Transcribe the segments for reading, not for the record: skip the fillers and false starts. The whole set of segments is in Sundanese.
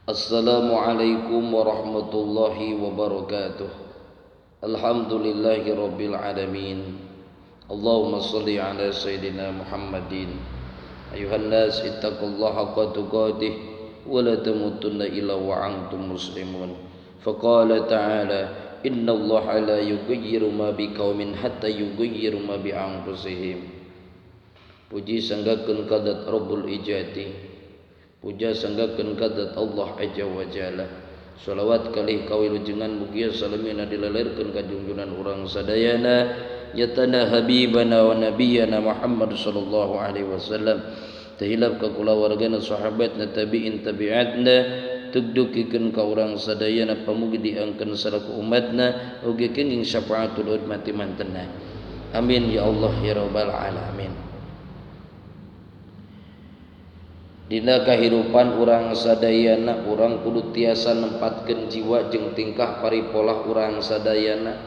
Assalamualaikum warahmatullahi wabarakatuh. Alhamdulillahi rabbil alamin. Allahumma salli ala sayyidina Muhammadin. Ayuhan nas ittaqullaha haqqa tuqatih wa la tamutunna illa wa antum muslimun. Faqala ta'ala innallaha la yughayyiru ma biqaumin hatta yughayyiru ma bi anfusihim. Puji sanggakeun kadat Rabbul Ijati. Puja sanggakeun kadat Allah Azza wa Jalla. Shalawat kalih kawilujengan mugia salamina dilelerkeun ka junjungan urang sadayana yatana habibana wa nabiyana Muhammad sallallahu alaihi wasallam. Tahilap ka kulawargana sahabatna tabi'in tabi'atna tugdukikeun ka urang sadayana pamugi diangkeun salaku umatna ugi kenging syafaatul ummati mantenna. Amin ya Allah ya rabbal alamin. Dina kahirupan urang sadayana urang kudu tiasa nempatkeun jiwa jeung tingkah paripolah urang sadayana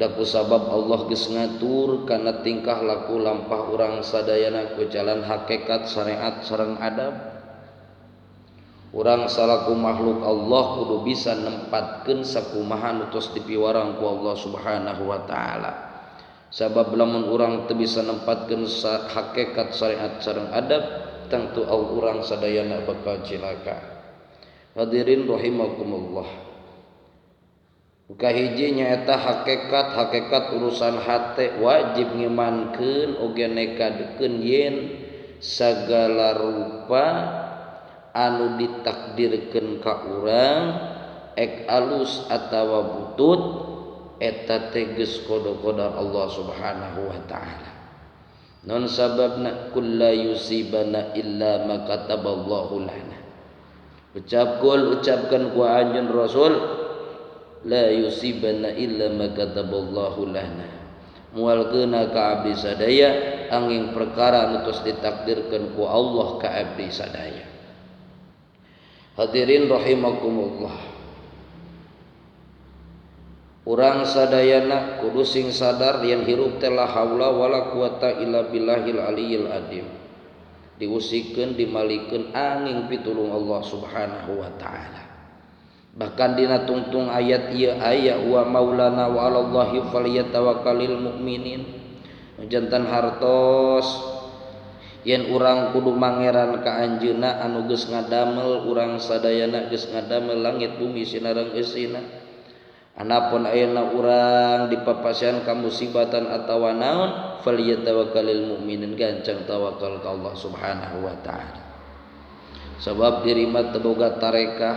da kusabab Allah geus ngatur kana tingkah laku lampah urang sadayana ku jalan hakikat syariat sareng adab. Urang salaku makhluk Allah kudu bisa nempatkeun sakumaha nu tos dipiwarang ku Allah Subhanahu wa taala. Sabab lamun urang teu bisa nempatkeun hakikat syariat sareng adab tentu urang sadayana bakal cilaka. Hadirin rahimakumullah. Kahiji nyaeta hakikat urusan hate wajib ngimankeun oge nekadekeun yen sagala rupa anu ditakdirkeun ka urang ek alus atawa butut eta teh geus qada-qadar Allah Subhanahu wa taala. Non sababna kulla yusibana illa ma kataballahu lana. Ucapkan ku anjeun Rasul la yusibana illa ma kataballahu lana. Mualkeuna ka abdi sadaya angin perkara anu tos ditakdirkeun ku Allah ka abdi sadaya. Hadirin rahimakumullah. Urang sadayana kudu sing sadar yen hirup teh la haula wala quwata illa billahil aliyil adim. Diusikeun dimalikeun angin pitulung Allah Subhanahu wa taala. Bahkan dina tungtung ayat ieu aya wa maulana wa 'alallahi falyatawakkalul mukminin. Jantan hartos yen urang kudu mangeran ka anjeunna anu geus ngadamel urang sadayana geus ngadamel langit bumi sinareng eusina. Anapun ayeuna urang dipapasian ka musibatan atawa naon falyatawakkalul mukminin gancang tawakal ka Allah Subhanahu wa taala. Sabab diri mah teu boga tarekah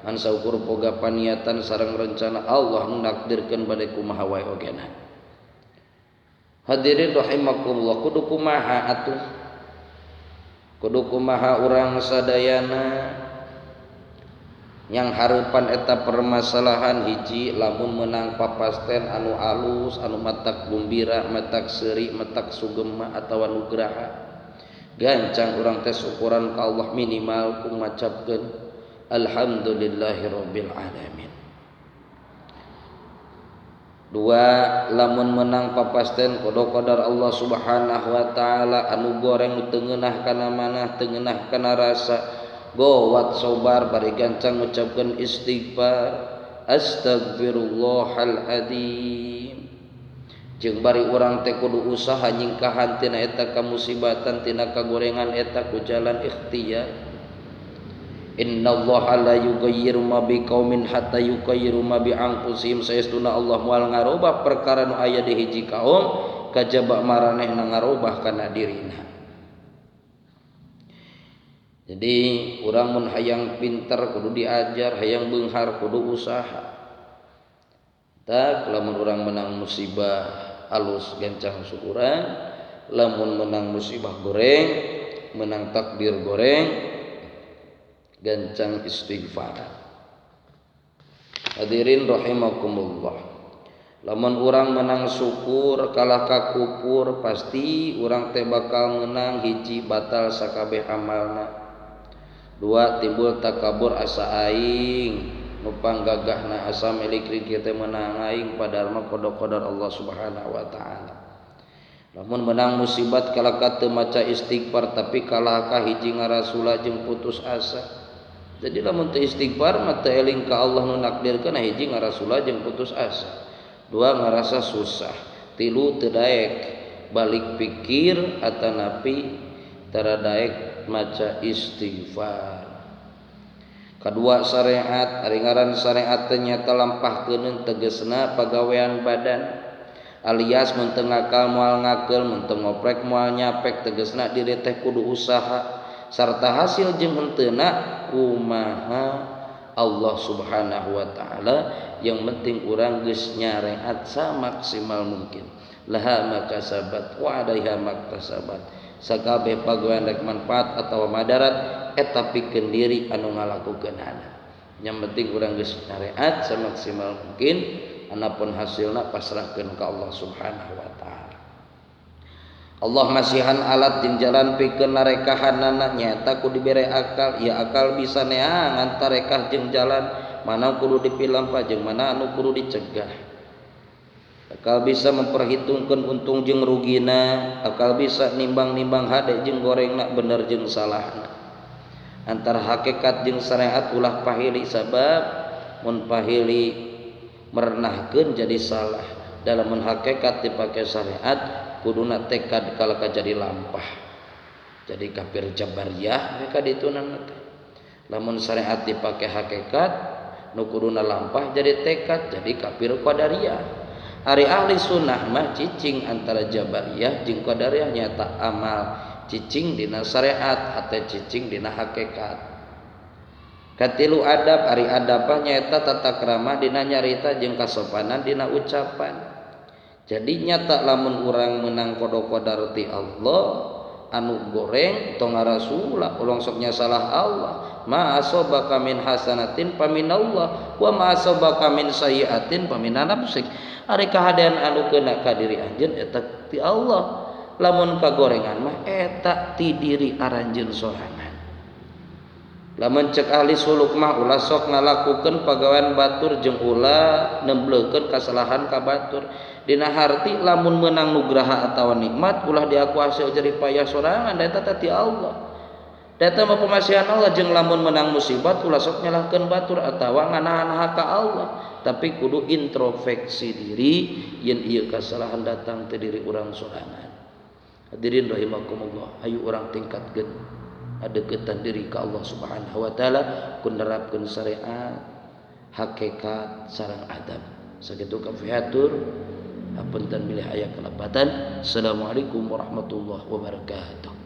ngan saukur boga paniatan sareng rencana Allah nu nakdirkeun bade kumaha wae ogena. Hadirin rahimakumullah, kudu kumaha atuh? Kudu kumaha urang sadayana yang harupan eta permasalahan hiji lamun menang papasten anu alus anu matak gumbira matak seuri matak sugema atawa nugraha gancang urang teh syukuran ka Allah minimal ku macapkeun alhamdulillahirabbil alamin. Dua, lamun menang papasten qada-qadar Allah Subhanahu wa taala anu goreng teu ngeunah kana manah teu ngeunah kana rasa gowat sobar bari gancang ngucapkeun istighfar astagfirullahal adzim. Jeung bari urang teh kudu usaha nyingkahan tina eta kamusibatan tina kagorengan eta ku jalan ikhtiyar. Innallaha la yughayyiru ma biqaumin hatta yughayyiru ma bi anfusihim. Saestuna Allah moal ngarobah perkara nu aya di hiji kaum kajaba maranehna ngarobah kana dirina. Jadi urang mun hayang pinter kudu diajar, hayang beunghar kudu usaha. Tak lamun urang menang musibah alus gancang syukuran, lamun menang musibah goreng, menang takdir goreng gancang istighfar. Hadirin rahimakumullah. Lamun urang menang syukur kalah ka kufur pasti urang teh bakal menang hiji batal sakabeh amalna. Dua, timbul takabur asa aing nu panggagahna asa milik kieu teh menang aing padahal mah qada-qadar Allah Subhanahu wa taala. Lamun menang musibat kalaka teu maca istighfar tapi kalaka hiji ngarasula jeung putus asa. Jadi lamun teu istighfar mah teu eling ka Allah nu nakdirkeun hiji ngarasula jeung putus asa, dua ngarasa susah, tilu teu daek balik pikir atanapi tara daek maca istighfar. Kadua syariat, ari ngaran syariat teh nyata lampahkeun tegasna pagawean badan alias mun teu ngakal moal ngakeul, mun teu ngoprek moal nyapek, tegasna diri teh kudu usaha sarta hasil jeung henteuna kumaha Allah Subhanahu wa taala. Yang penting urang geus nyareat samaksimal mungkin. Laha makasabat wa 'alaiha maktasabat. Sakabeh pagawean rek manfaat atawa madarat eta pikeun diri anu ngalakukeunana. Yang penting urang geus nyareat samaksimal mungkin, anapun hasilna pasrahkeun ka Allah Subhanahu wa taala. Allah masihan alat jeung jalan pikeun narekahanana nyaeta kudu dibere akal. Ya akal bisa neangan antarekah jeung jalan mana kudu dipilampa jeung mana anu kudu dicegah. Akal bisa memperhitungkeun untung jeung rugina, akal bisa nimbang-nimbang hade jeung gorengna, bener jeung salahna. Antara hakikat jeung syariat ulah pahili sabab mun pahili merenahkeun jadi salah. Dalam hakikat dipake syariat kuduna tekad kalaka jadi lampah, jadi kafir jabariyah mereka ditunan teh. Lamun syariat dipake hakikat nu kuduna lampah jadi tekad jadi kafir qadariyah. Ari ahli sunnah mah cicing antara jabariyah jeung qadariyah nyata amal cicing dina syariat hate cicing dina hakikat. Katilu adab, ari adabah nyaeta tata krama dina nyarita jeung kasopanan dina ucapan. Jadi nyata lamun urang menang kodo-kodar ti Allah anu goreng tong ngarasula ulang sok nya salah Allah. Ma asabaka min hasanatin paminallah wa ma asabaka min sayyi'atin pamin nafsik. Ari kahadean anu keuna ka diri anjeun eta ti Allah. Lamun kagorengan mah eta ti diri aranjeun sorangan. Lamun cek ahli suluk mah ulah sok ngalakukeun pagawean batur jeung ulah nembleukeun kasalahan ka batur. Dina harti lamun menang nugraha atawa nikmat ulah diaku hasil jerih payah sorangan da eta ti Allah. Da eta mah pamasihan Allah jeung lamun menang musibat ulah sok nyalahkeun batur atawa nganahan ka Allah, tapi kudu introspeksi diri yen ieu kasalahan datang ti diri urang sorangan. Hadirin rahimakumullah, ayo urang tingkatkeun adeukeutan diri ka Allah Subhanahu wa taala kun nerapkeun syariat, hakikat sareng adab. Sakitu kafihatur apunten bilih aya kalebatan. Assalamualaikum warahmatullahi wabarakatuh.